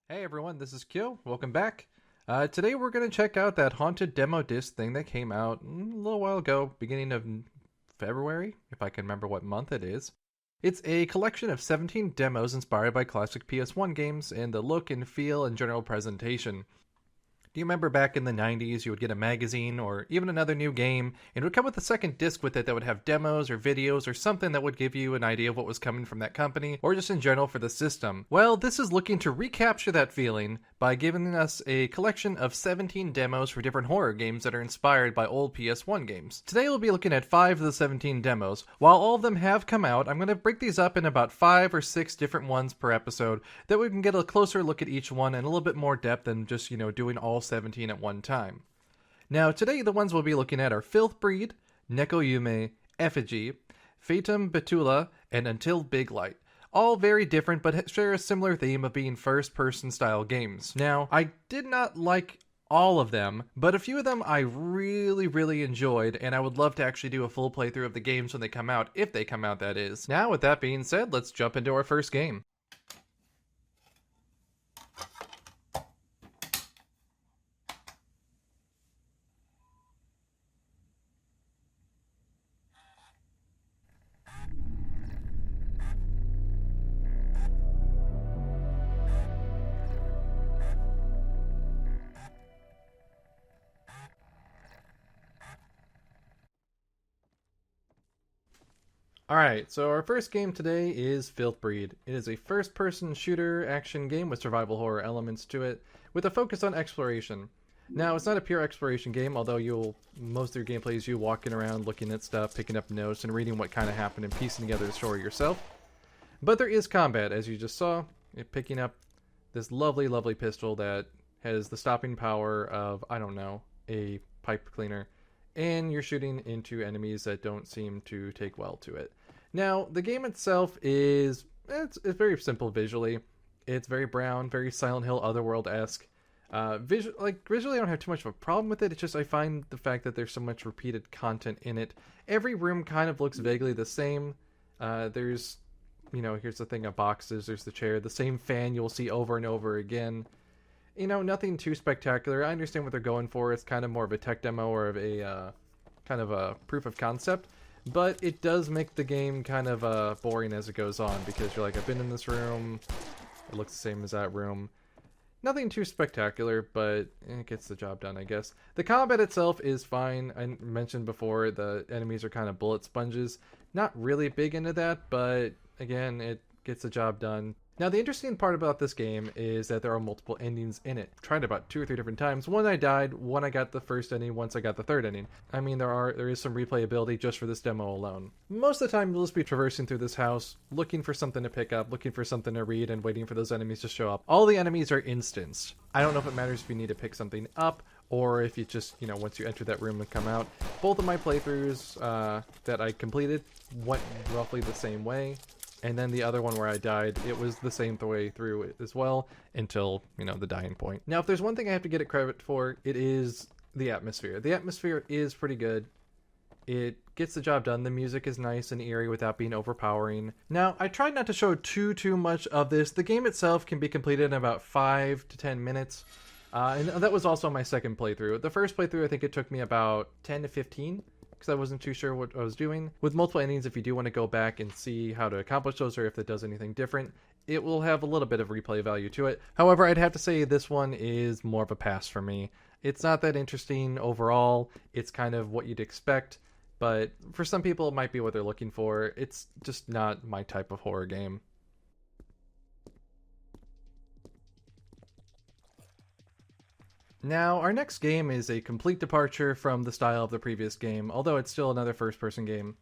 Hey everyone, this is Kyo. Welcome back. Today we're going to check out that haunted demo disc thing that came out a little while ago, beginning of February, if I can remember what month it is. It's a collection of 17 demos inspired by classic PS1 games and the look and feel and general presentation. Do you remember back in the 90s you would get a magazine or even another new game and it would come with a second disc with it that would have demos or videos or something that would give you an idea of what was coming from that company or just in general for the system? Well, this is looking to recapture that feeling by giving us a collection of 17 demos for different horror games that are inspired by old PS1 games. Today we'll be looking at 5 of the 17 demos. While all of them have come out, I'm going to break these up in about 5 or 6 different ones per episode that we can get a closer look at each one and a little bit more depth than just, doing all 17 at one time. Now, today the ones we'll be looking at are Filthbreed, Neko Yume, Effigy, Fatum Betula, and Until Biglight. All very different, but share a similar theme of being first-person style games. Now, I did not like all of them, but a few of them I really enjoyed, and I would love to actually do a full playthrough of the games when they come out, if they come out that is. Now, with that being said, let's jump into our first game. Alright, so our first game today is Filthbreed. It is a first-person shooter action game with survival horror elements to it, with a focus on exploration. Now, it's not a pure exploration game, although most of your gameplay is you walking around, looking at stuff, picking up notes, and reading what kind of happened and piecing together the story yourself. But there is combat, as you just saw. You're picking up this lovely pistol that has the stopping power of, I don't know, a pipe cleaner, and you're shooting into enemies that don't seem to take well to it. Now, the game itself it's very simple visually. It's very brown, very Silent Hill Otherworld-esque. Visually I don't have too much of a problem with it. It's just I find the fact that there's so much repeated content in it. Every room kind of looks vaguely the same. There's, here's the thing of boxes, there's the chair, the same fan you'll see over and over again. Nothing too spectacular. I understand what they're going for. It's kind of more of a tech demo or of a kind of a proof of concept, but it does make the game kind of boring as it goes on because you're like, I've been in this room. It looks the same as that room. Nothing too spectacular, but it gets the job done, I guess. The combat itself is fine. I mentioned before the enemies are kind of bullet sponges. Not really big into that, but again, it gets the job done. Now, the interesting part about this game is that there are multiple endings in it. Tried about 2 or 3 different times. One I died, one I got the first ending, once I got the third ending. I mean, there is some replayability just for this demo alone. Most of the time, you'll just be traversing through this house, looking for something to pick up, looking for something to read, and waiting for those enemies to show up. All the enemies are instanced. I don't know if it matters if you need to pick something up, or if you just, once you enter that room and come out. Both of my playthroughs that I completed went roughly the same way. And then the other one where I died, it was the same way through it as well until, the dying point. Now, if there's one thing I have to get it credit for, it is the atmosphere. The atmosphere is pretty good. It gets the job done. The music is nice and eerie without being overpowering. Now, I tried not to show too much of this. The game itself can be completed in about 5 to 10 minutes. And that was also my second playthrough. The first playthrough, I think it took me about 10 to 15. Because I wasn't too sure what I was doing. With multiple endings, if you do want to go back and see how to accomplish those or if it does anything different, it will have a little bit of replay value to it. However, I'd have to say this one is more of a pass for me. It's not that interesting overall. It's kind of what you'd expect, but for some people it might be what they're looking for. It's just not my type of horror game. Now, our next game is a complete departure from the style of the previous game, although it's still another first-person game.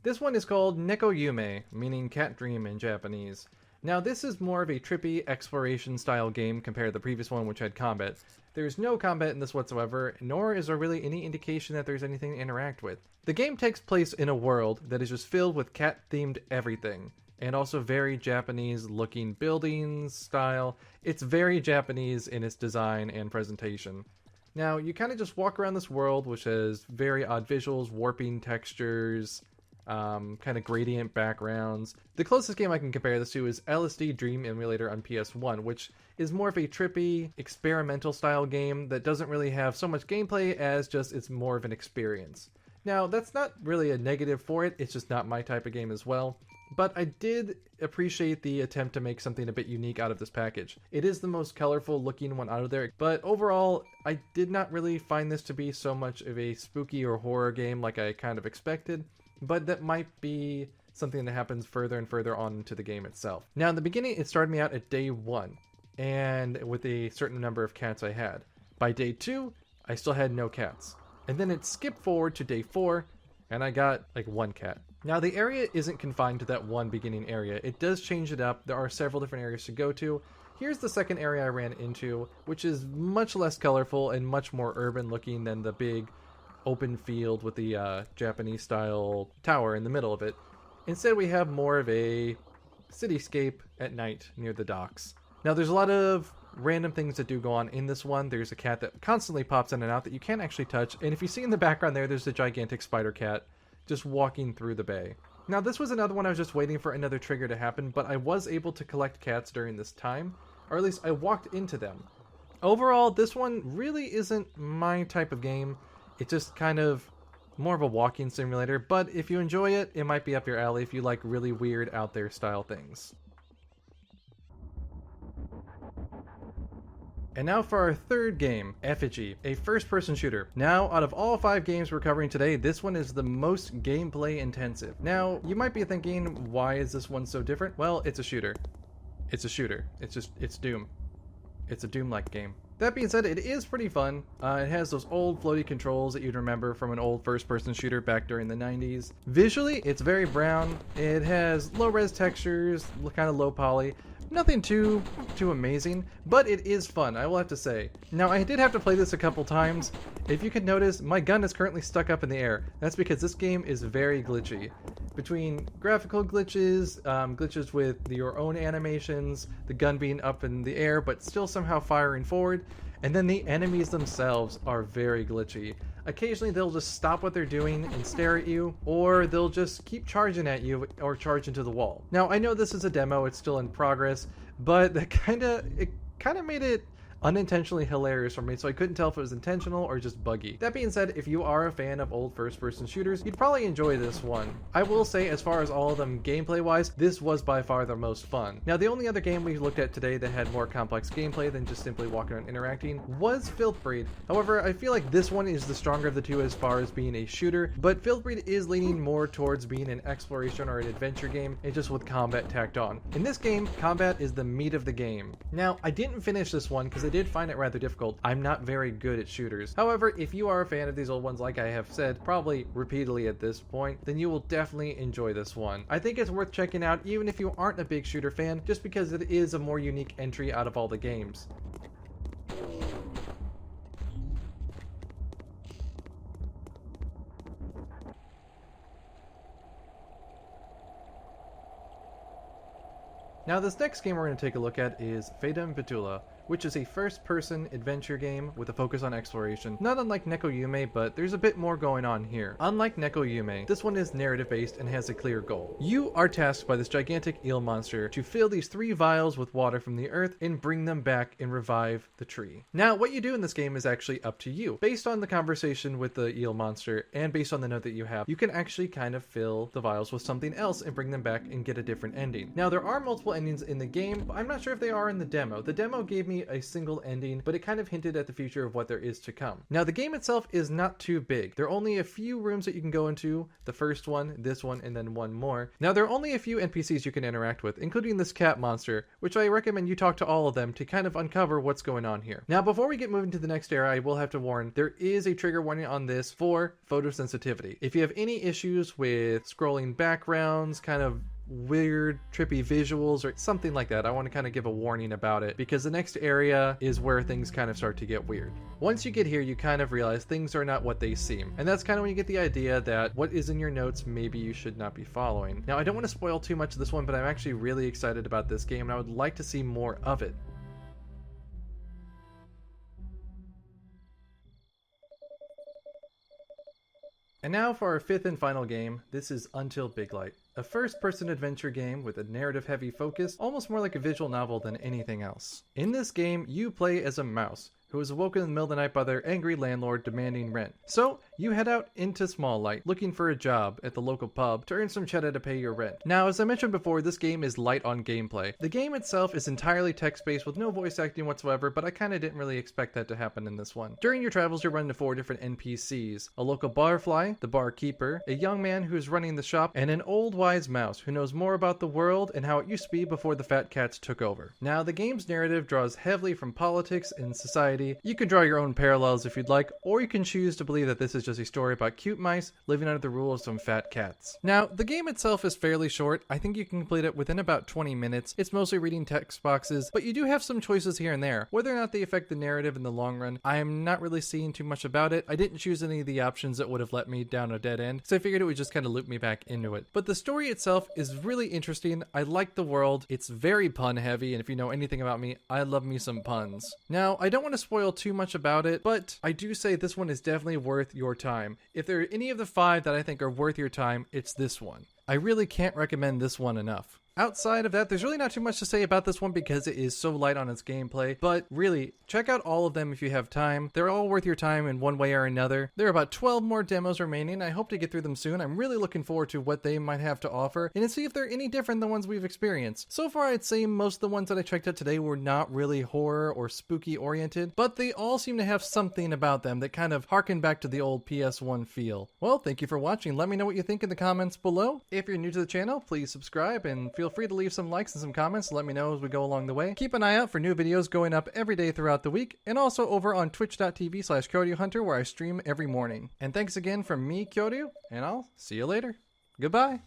This one is called Neko Yume, meaning cat dream in Japanese. Now, this is more of a trippy exploration-style game compared to the previous one, which had combat. There's no combat in this whatsoever, nor is there really any indication that there's anything to interact with. The game takes place in a world that is just filled with cat-themed everything. And also very Japanese looking buildings style. It's very Japanese in its design and presentation. Now, you kind of just walk around this world, which has very odd visuals, warping textures, kind of gradient backgrounds. The closest game I can compare this to is LSD Dream Emulator on PS1, which is more of a trippy, experimental style game that doesn't really have so much gameplay as just it's more of an experience. Now, that's not really a negative for it, it's just not my type of game as well. But I did appreciate the attempt to make something a bit unique out of this package. It is the most colorful looking one out of there, but overall, I did not really find this to be so much of a spooky or horror game like I kind of expected, but that might be something that happens further and further on into the game itself. Now, in the beginning, it started me out at day 1, and with a certain number of cats I had. By day 2, I still had no cats. And then it skipped forward to day 4, and I got like 1 cat. Now the area isn't confined to that one beginning area. It does change it up. There are several different areas to go to. Here's the second area I ran into, which is much less colorful and much more urban looking than the big open field with the Japanese style tower in the middle of it. Instead we have more of a cityscape at night near the docks. Now there's a lot of random things that do go on in this one. There's a cat that constantly pops in and out that you can't actually touch, and if you see in the background there's a gigantic spider cat just walking through the bay. Now this was another one I was just waiting for another trigger to happen, but I was able to collect cats during this time, or at least I walked into them. Overall, this one really isn't my type of game. It's just kind of more of a walking simulator, but if you enjoy it, it might be up your alley if you like really weird out there style things. And now for our third game, Effigy, a first-person shooter. Now, out of all 5 games we're covering today, this one is the most gameplay intensive. Now, you might be thinking, why is this one so different? Well, it's a shooter. It's a shooter. It's Doom. It's a Doom-like game. That being said, it is pretty fun. It has those old floaty controls that you'd remember from an old first-person shooter back during the 90s. Visually, it's very brown. It has low-res textures, kind of low poly. Nothing too amazing, but it is fun, I will have to say. Now, I did have to play this a couple times. If you could notice, my gun is currently stuck up in the air. That's because this game is very glitchy. Between graphical glitches, glitches with your own animations, the gun being up in the air but still somehow firing forward, and then the enemies themselves are very glitchy. Occasionally they'll just stop what they're doing and stare at you, or they'll just keep charging at you or charge into the wall. Now, I know this is a demo, it's still in progress, but it kind of made it unintentionally hilarious for me, so I couldn't tell if it was intentional or just buggy. That being said, if you are a fan of old first-person shooters, you'd probably enjoy this one. I will say, as far as all of them gameplay-wise, this was by far the most fun. Now, the only other game we looked at today that had more complex gameplay than just simply walking around interacting was Filthbreed. However, I feel like this one is the stronger of the two as far as being a shooter, but Filthbreed is leaning more towards being an exploration or an adventure game, and just with combat tacked on. In this game, combat is the meat of the game. Now, I didn't finish this one because I did find it rather difficult. I'm not very good at shooters. However, if you are a fan of these old ones, like I have said probably repeatedly at this point, then you will definitely enjoy this one. I think it's worth checking out even if you aren't a big shooter fan, just because it is a more unique entry out of all the games. Now, this next game we're going to take a look at is Fatum Betula, which is a first-person adventure game with a focus on exploration. Not unlike Neko Yume, but there's a bit more going on here. Unlike Neko Yume, this one is narrative-based and has a clear goal. You are tasked by this gigantic eel monster to fill these 3 vials with water from the earth and bring them back and revive the tree. Now, what you do in this game is actually up to you. Based on the conversation with the eel monster and based on the note that you have, you can actually kind of fill the vials with something else and bring them back and get a different ending. Now, there are multiple endings in the game, but I'm not sure if they are in the demo. The demo gave me a single ending, but it kind of hinted at the future of what there is to come. Now, the game itself is not too big. There are only a few rooms that you can go into. The first one, this one, and then one more. Now, there are only a few NPCs you can interact with, including this cat monster, which I recommend you talk to all of them to kind of uncover what's going on here. Now, before we get moving to the next area, I will have to warn, there is a trigger warning on this for photosensitivity. If you have any issues with scrolling backgrounds, kind of weird trippy visuals or something like that, I want to kind of give a warning about it, because the next area is where things kind of start to get weird. Once you get here, you kind of realize things are not what they seem, and that's kind of when you get the idea that what is in your notes maybe you should not be following. Now, I don't want to spoil too much of this one, but I'm actually really excited about this game and I would like to see more of it. And now for our fifth and final game, this is Until Biglight. A first-person adventure game with a narrative-heavy focus, almost more like a visual novel than anything else. In this game, you play as a mouse, who is awoken in the middle of the night by their angry landlord demanding rent. So, you head out into Small Light, looking for a job at the local pub to earn some cheddar to pay your rent. Now, as I mentioned before, this game is light on gameplay. The game itself is entirely text-based with no voice acting whatsoever, but I kinda didn't really expect that to happen in this one. During your travels, you run into 4 different NPCs. A local barfly, the barkeeper, a young man who's running the shop, and an old wise mouse who knows more about the world and how it used to be before the fat cats took over. Now, the game's narrative draws heavily from politics and society. You can draw your own parallels if you'd like, or you can choose to believe that this is just a story about cute mice living under the rule of some fat cats. Now, the game itself is fairly short. I think you can complete it within about 20 minutes. It's mostly reading text boxes, but you do have some choices here and there. Whether or not they affect the narrative in the long run, I am not really seeing too much about it. I didn't choose any of the options that would have let me down a dead end, so I figured it would just kind of loop me back into it. But the story itself is really interesting. I like the world. It's very pun heavy, and if you know anything about me, I love me some puns. Now, I don't want to spoil too much about it, but I do say this one is definitely worth your time. If there are any of the 5 that I think are worth your time, it's this one. I really can't recommend this one enough. Outside of that, there's really not too much to say about this one because it is so light on its gameplay, but really, check out all of them if you have time. They're all worth your time in one way or another. There are about 12 more demos remaining. I hope to get through them soon. I'm really looking forward to what they might have to offer and to see if they're any different than ones we've experienced. So far, I'd say most of the ones that I checked out today were not really horror or spooky oriented, but they all seem to have something about them that kind of harken back to the old PS1 feel. Well, thank you for watching. Let me know what you think in the comments below. If you're new to the channel, please subscribe and feel free to leave some likes and some comments to let me know as we go along the way. Keep an eye out for new videos going up every day throughout the week, and also over on twitch.tv/KyoryuHunter where I stream every morning. And thanks again from me, Kyoryu, and I'll see you later. Goodbye.